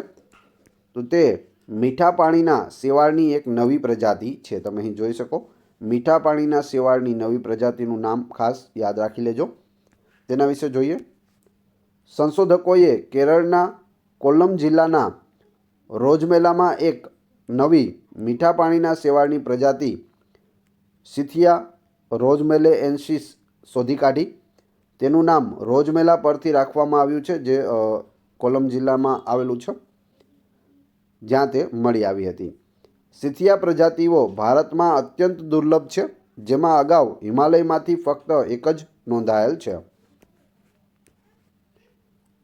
તો તે મીઠા પાણીના શેવાળની એક નવી પ્રજાતિ છે. તમે અહીં જોઈ શકો, મીઠા પાણીના શેવાળની નવી પ્રજાતિનું નામ ખાસ યાદ રાખી લેજો. તેના વિશે જોઈએ. સંશોધકોએ કેરળના કોલ્લમ જિલ્લાના રોઝમેલામાં એક નવી મીઠા પાણીના શેવાળની પ્રજાતિ સિથિયા રોઝમેલિએન્સિસ શોધી કાઢી. તેનું નામ રોઝમેલા પરથી રાખવામાં આવ્યું છે, જે કોલ્લમ જિલ્લામાં આવેલું છે, જ્યાં તે મળી આવી હતી. સિથિયા પ્રજાતિઓ ભારતમાં અત્યંત દુર્લભ છે, જેમાં અગાઉ હિમાલયમાંથી ફક્ત એક જ નોંધાયેલ છે.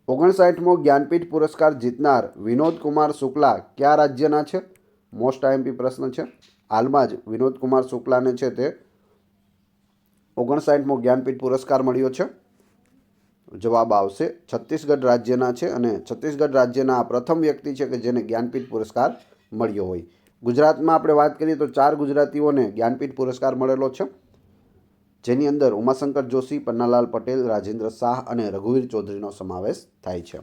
59મો જ્ઞાનપીઠ પુરસ્કાર જીતનાર વિનોદ કુમાર શુક્લા કયા રાજ્યના છે? મોસ્ટ આઈએમપી પ્રશ્ન છે. હાલમાં જ વિનોદ કુમાર શુક્લાને છે તે 59મો જ્ઞાનપીઠ પુરસ્કાર મળ્યો છે. જવાબ આવશે છત્તીસગઢ રાજ્યના છે અને છત્તીસગઢ રાજ્યના પ્રથમ વ્યક્તિ છે કે જેને જ્ઞાનપીઠ પુરસ્કાર મળ્યો હોય. ગુજરાતમાં આપણે વાત કરીએ તો 4 ગુજરાતીઓને જ્ઞાનપીઠ પુરસ્કાર મળેલો છે, જેની અંદર ઉમાશંકર જોશી, પન્નાલાલ પટેલ, રાજેન્દ્ર શાહ અને રઘુવીર ચૌધરીનો સમાવેશ થાય છે.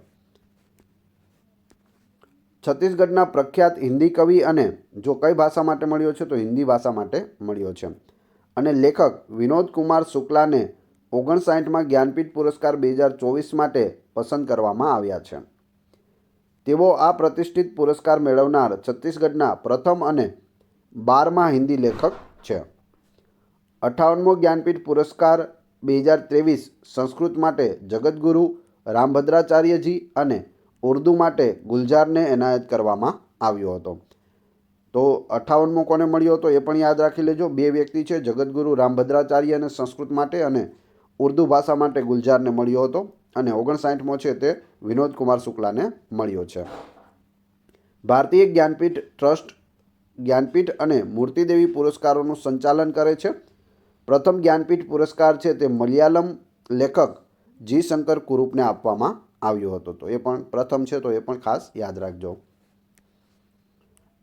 છત્તીસગઢના પ્રખ્યાત હિન્દી કવિ અને જો કઈ ભાષા માટે મળ્યો છે તો હિન્દી ભાષા માટે મળ્યો છે. અને લેખક વિનોદ કુમાર શુક્લાને 59માં જ્ઞાનપીઠ પુરસ્કાર 2024 માટે પસંદ કરવામાં આવ્યા છે. તેઓ આ પ્રતિષ્ઠિત પુરસ્કાર મેળવનાર છત્તીસગઢના પ્રથમ અને 12મા હિન્દી લેખક છે. 58મો જ્ઞાનપીઠ પુરસ્કાર 2023 સંસ્કૃત માટે જગતગુરુ રામભદ્રાચાર્યજી અને ઉર્દુ માટે ગુલજારને એનાયત કરવામાં આવ્યો હતો. તો 58મો કોને મળ્યો હતો એ પણ યાદ રાખી લેજો. 2 વ્યક્તિ છે, જગતગુરુ રામભદ્રાચાર્યને સંસ્કૃત માટે અને ઉર્દુ ભાષા માટે ગુલજારને મળ્યો હતો. અને 59મો છે તે વિનોદ કુમાર શુક્લાને મળ્યો છે. ભારતીય જ્ઞાનપીઠ ટ્રસ્ટ જ્ઞાનપીઠ અને મૂર્તિદેવી પુરસ્કારોનું સંચાલન કરે છે. પ્રથમ જ્ઞાનપીઠ પુરસ્કાર છે તે મલયાલમ લેખક જી શંકર કુરુપને આપવામાં આવ્યો હતો. તો એ પણ પ્રથમ છે, તો એ પણ ખાસ યાદ રાખજો.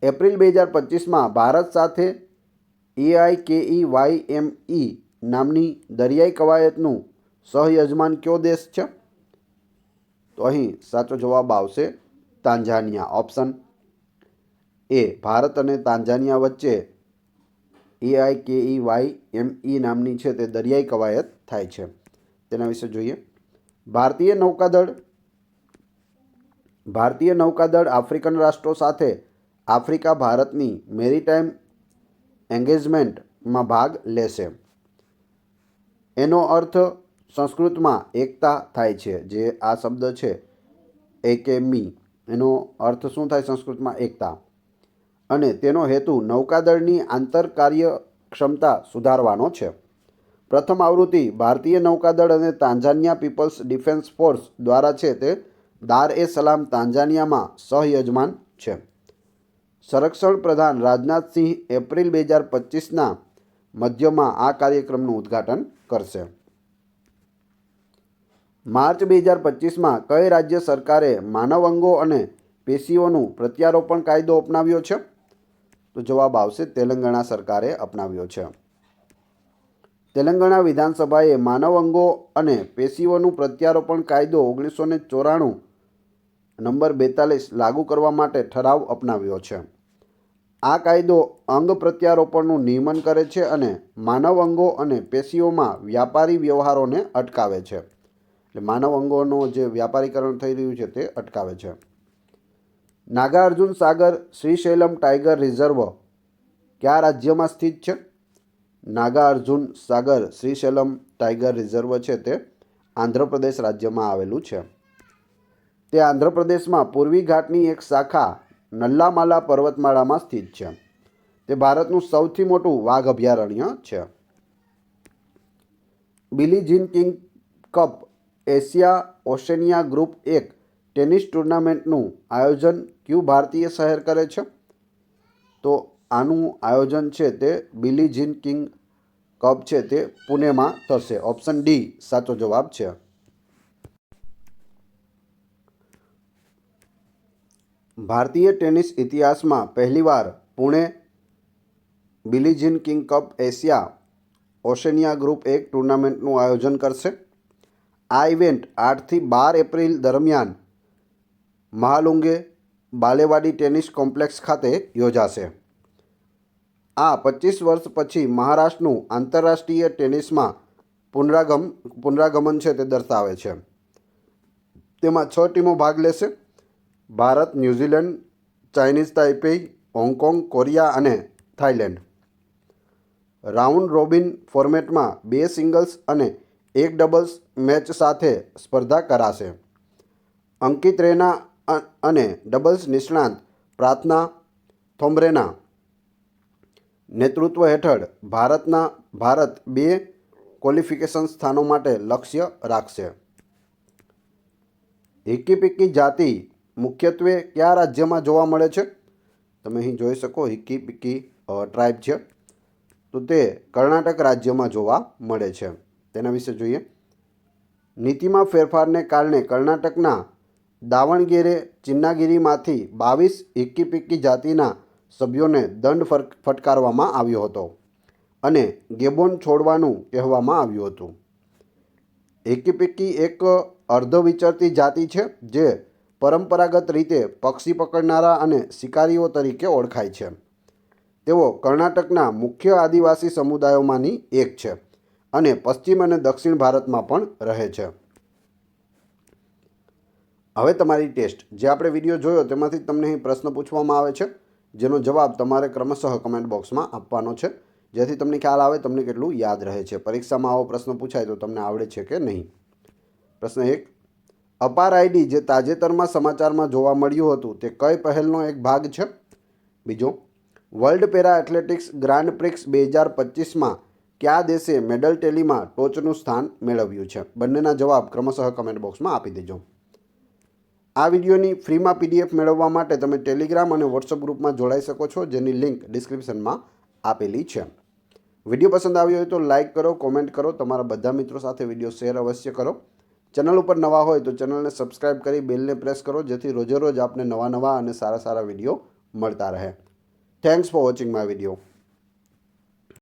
એપ્રિલ 2025માં ભારત સાથે AIKEYME નામની દરિયાઈ કવાયતનું સહયજમાન કયો દેશ છે? તો અહીં સાચો જવાબ આવશે તાંઝાનિયા. ઓપ્શન એ, ભારત અને તાંઝાનિયા વચ્ચે AIKEYME નામની છે તે દરિયાઈ કવાયત થાય છે. તેના વિશે જોઈએ. ભારતીય નૌકાદળ આફ્રિકન રાષ્ટ્રો સાથે આફ્રિકા ભારતની મેરીટાઈમ એન્ગેજમેન્ટમાં ભાગ લેશે. એનો અર્થ સંસ્કૃતમાં એકતા થાય છે. જે આ શબ્દ છે એકેમી, એનો અર્થ શું થાય સંસ્કૃતમાં? એકતા. અને તેનો હેતુ નૌકાદળની આંતર કાર્યક્ષમતા સુધારવાનો છે. પ્રથમ આવૃત્તિ ભારતીય નૌકાદળ અને તાંઝાનિયા પીપલ્સ ડિફેન્સ ફોર્સ દ્વારા છે તે દાર એ સલામ તાંઝાનિયામાં સહયજમાન છે. સંરક્ષણ પ્રધાન રાજનાથસિંહ એપ્રિલ 2025ના મધ્યમાં આ કાર્યક્રમનું ઉદ્ઘાટન કરશે. માર્ચ 2025માં કઈ રાજ્ય સરકારે માનવ અંગો અને પેશીઓનું પ્રત્યારોપણ કાયદો અપનાવ્યો છે? તો જવાબ આવશે તેલંગાણા સરકારે અપનાવ્યો છે. તેલંગાણા વિધાનસભાએ માનવ અંગો અને પેશીઓનું પ્રત્યારોપણ કાયદો 1994 નંબર 42 લાગુ કરવા માટે ઠરાવ અપનાવ્યો છે. આ કાયદો અંગ પ્રત્યારોપણનું નિયમન કરે છે અને માનવ અંગો અને પેશીઓમાં વ્યાપારી વ્યવહારોને અટકાવે છે. એટલે માનવ અંગોનો જે વ્યાપારીકરણ થઈ રહ્યું છે તે અટકાવે છે. નાગાર્જુન સાગર શ્રીશૈલમ ટાઈગર રિઝર્વ કયા રાજ્યમાં સ્થિત છે? નાગાર્જુન સાગર શ્રીશૈલમ ટાઈગર રિઝર્વ છે તે આંધ્રપ્રદેશ રાજ્યમાં આવેલું છે. તે આંધ્રપ્રદેશમાં પૂર્વી ઘાટની એક શાખા નલ્લામાલા પર્વતમાળામાં સ્થિત છે. તે ભારતનું સૌથી મોટું વાઘ અભયારણ્ય છે. Billie Jean King Cup Asia Oceania Group 1 tennis ટુર્નામેન્ટનું આયોજન કયું ભારતીય શહેર કરે છે? તો આનું આયોજન છે તે બિલી જીન કિંગ કપ છે તે પુણેમાં થશે. ઓપ્શન ડી સાચો જવાબ છે. ભારતીય ટેનિસ ઇતિહાસમાં પહેલીવાર પુણે બિલી Jean King Cup Asia Oceania Group 1 ટુર્નામેન્ટનું આયોજન કરશે. આ ઇવેન્ટ 8થી 12 એપ્રિલ દરમિયાન મહાલુંગે બાલેવાડી ટેનિસ કોમ્પ્લેક્સ ખાતે યોજાશે. આ 25 વર્ષ પછી મહારાષ્ટ્રનું આંતરરાષ્ટ્રીય ટેનિસમાં પુનરાગમન છે તે દર્શાવે છે. તેમાં 6 ટીમો ભાગ લેશે. Bharat, New Zealand, Chinese Taipei, Hong Kong, Korea અને થાઇલેન્ડ. રાઉન્ડ રોબિન ફોર્મેટમાં 2 સિંગલ્સ અને 1 ડબલ્સ મેચ સાથે સ્પર્ધા કરાશે. અંકિત રૈના અને ડબલ્સ નિષ્ણાત પ્રાર્થના થોમ્બ્રેના નેતૃત્વ હેઠળ ભારત 2 ક્વોલિફિકેશન સ્થાનો માટે લક્ષ્ય રાખશે. હિક્કી-પિક્કી જાતિ મુખ્યત્વે કયા રાજ્યમાં જોવા મળે છે? તમે અહીં જોઈ શકો હિક્કી-પિક્કી ટ્રાઇબ છે તો તે કર્ણાટક રાજ્યમાં જોવા મળે છે. તેના વિશે જોઈએ. નીતિમાં ફેરફારને કારણે કર્ણાટકના દાવણગેરે ચિન્નાગિરીમાંથી 22 હિક્કી-પિક્કી જાતિના સભ્યોને દંડ ફટકારવામાં આવ્યો હતો અને ગેબોન છોડવાનું કહેવામાં આવ્યું હતું. હિક્કી-પિક્કી એક અર્ધ-વિચરતી જાતિ છે જે પરંપરાગત રીતે પક્ષી પકડનારા અને શિકારીઓ તરીકે ઓળખાય છે. તેઓ કર્ણાટકના મુખ્ય આદિવાસી સમુદાયોમાંની એક છે અને પશ્ચિમ અને દક્ષિણ ભારતમાં પણ રહે છે. હવે તમારી ટેસ્ટ. જે આપણે વિડીયો જોયો તેમાંથી તમને અહીં પ્રશ્ન પૂછવામાં આવે છે જેનો જવાબ તમારે ક્રમશઃ કમેન્ટ બોક્સમાં આપવાનો છે જેથી તમને ખ્યાલ આવે તમને કેટલું યાદ રહે છે. પરીક્ષામાં આવો પ્રશ્ન પૂછાય તો તમને આવડે છે કે નહીં. પ્રશ્ન 1. અપાર આઈડી જે તાજેતરમાં સમાચારમાં જોવા મળ્યું હતું તે કઈ પહેલનો એક ભાગ છે? બીજો, World Para Athletics Grand Prix 2025માં કયા દેશે મેડલ ટેલીમાં ટોચનું સ્થાન મેળવ્યું છે? બંનેના જવાબ ક્રમશઃ કમેન્ટ બોક્સમાં આપી દેજો. આ વિડીયોની ફ્રીમાં PDF મેળવવા માટે તમે ટેલિગ્રામ અને વોટ્સઅપ ગ્રુપમાં જોડાઈ શકો છો જેની લિંક ડિસ્ક્રિપ્શનમાં આપેલી છે. વિડીયો પસંદ આવ્યો હોય તો લાઇક કરો, કોમેન્ટ કરો, તમારા બધા મિત્રો સાથે વિડીયો શેર અવશ્ય કરો. ચેનલ ઉપર નવા હોય તો ચેનલને સબસ્ક્રાઈબ કરી બેલને પ્રેસ કરો જેથી રોજે રોજ આપને નવા અને સારા વિડીયો મળતા રહે. Thanks for watching my video.